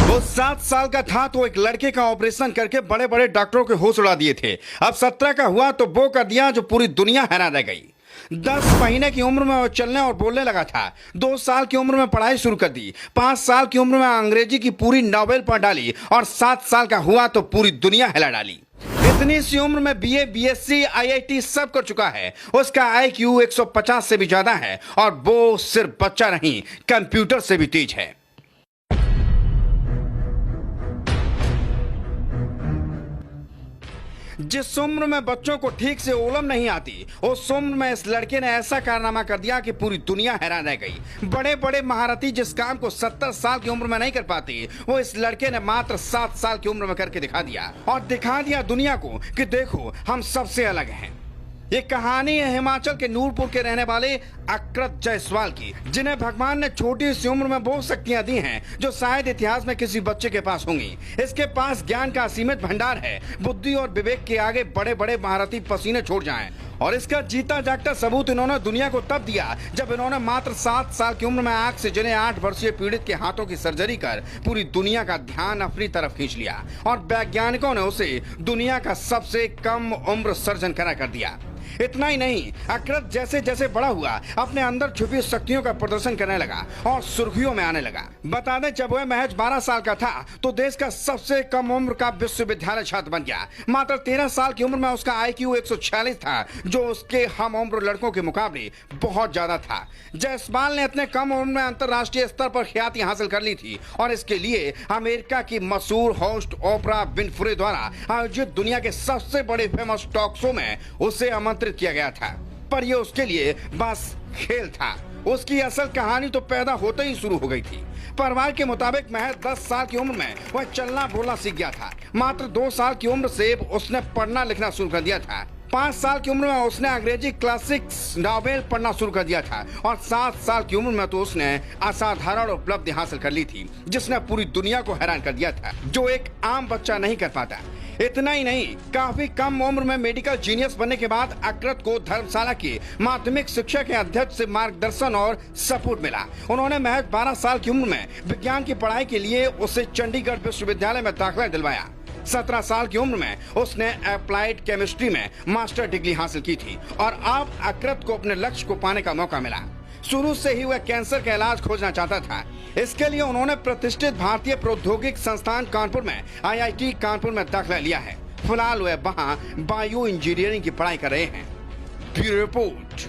वो 7 साल का था तो एक लड़के का ऑपरेशन करके बड़े बड़े डॉक्टरों के होश उड़ा दिए थे। अब 17 का हुआ तो वो कर दिया जो पूरी दुनिया हैरान रह गई। 10 महीने की उम्र में वो चलने और बोलने लगा था। 2 साल की उम्र में पढ़ाई शुरू कर दी। 5 साल की उम्र में अंग्रेजी की पूरी नॉवेल पढ़ डाली और 7 साल का हुआ तो पूरी दुनिया हिला डाली। इतनी सी उम्र में बीए, बीएससी, आईआईटी सब कर चुका है। उसका आईक्यू 150 से भी ज्यादा है और वो सिर्फ बच्चा नहीं, कंप्यूटर से भी तेज है। जिस उम्र में बच्चों को ठीक से ओलम नहीं आती, उस उम्र में इस लड़के ने ऐसा कारनामा कर दिया कि पूरी दुनिया हैरान रह गई। बड़े बड़े महारथी जिस काम को 70 साल की उम्र में नहीं कर पाती, वो इस लड़के ने मात्र 7 साल की उम्र में करके दिखा दिया और दिखा दिया दुनिया को कि देखो हम सबसे अलग हैं। ये कहानी है हिमाचल के नूरपुर के रहने वाले अकृत जायसवाल की, जिन्हें भगवान ने छोटी सी उम्र में वो शक्तियां दी हैं जो शायद इतिहास में किसी बच्चे के पास होंगी। इसके पास ज्ञान का असीमित भंडार है। बुद्धि और विवेक के आगे बड़े बड़े महारथी पसीने छोड़ जाएं। और इसका जीता जागता सबूत इन्होंने दुनिया को तब दिया जब इन्होंने मात्र 7 साल की उम्र में आंख से जले 8 वर्षीय पीड़ित के हाथों की सर्जरी कर पूरी दुनिया का ध्यान अपनी तरफ खींच लिया और वैज्ञानिकों ने उसे दुनिया का सबसे कम उम्र सर्जन करा कर दिया। इतना ही नहीं, अकृत जैसे जैसे बड़ा हुआ अपने अंदर छुपी शक्तियों का प्रदर्शन करने लगा और सुर्खियों में आने लगा। बता दें, जब वह महज 12 साल का था तो देश का सबसे कम उम्र का विश्वविद्यालय छात्र बन गया। मात्र 13 साल की उम्र में उसका आईक्यू 146 था, जो उसके हम उम्र लड़कों के मुकाबले बहुत ज्यादा था। जायसवाल ने इतने कम उम्र में अंतर्राष्ट्रीय स्तर पर ख्याति हासिल कर ली थी और इसके लिए अमेरिका की मशहूर होस्ट ओपरा विनफ्रे द्वारा आयोजित दुनिया के सबसे बड़े फेमस टॉक शो में उसे आमंत्रित किया गया था। पर यह उसके लिए बस खेल था। उसकी असल कहानी तो पैदा होते ही शुरू हो गई थी। परिवार के मुताबिक महज 10 साल की उम्र में वह चलना बोलना सीख गया था। मात्र 2 साल की उम्र से उसने पढ़ना लिखना शुरू कर दिया था। 5 साल की उम्र में उसने अंग्रेजी क्लासिक्स नॉवेल पढ़ना शुरू कर दिया था और 7 साल की उम्र में तो उसने असाधारण उपलब्धि हासिल कर ली थी, जिसने पूरी दुनिया को हैरान कर दिया था, जो एक आम बच्चा नहीं कर पाता। इतना ही नहीं, काफी कम उम्र में मेडिकल जीनियस बनने के बाद अकृत को धर्मशाला के माध्यमिक शिक्षा के अध्यक्ष से मार्गदर्शन और सपोर्ट मिला। उन्होंने महज 12 साल की उम्र में विज्ञान की पढ़ाई के लिए उसे चंडीगढ़ विश्वविद्यालय में दाखिला दिलवाया। 17 साल की उम्र में उसने अप्लाइड केमिस्ट्री में मास्टर डिग्री हासिल की थी और अब अकृत को अपने लक्ष्य को पाने का मौका मिला। शुरू से ही वह कैंसर का इलाज खोजना चाहता था। इसके लिए उन्होंने प्रतिष्ठित भारतीय प्रौद्योगिक संस्थान कानपुर में आईआईटी कानपुर में दाखिला लिया है। फिलहाल वह वहां बायो इंजीनियरिंग की पढ़ाई कर रहे हैं। Bureau report.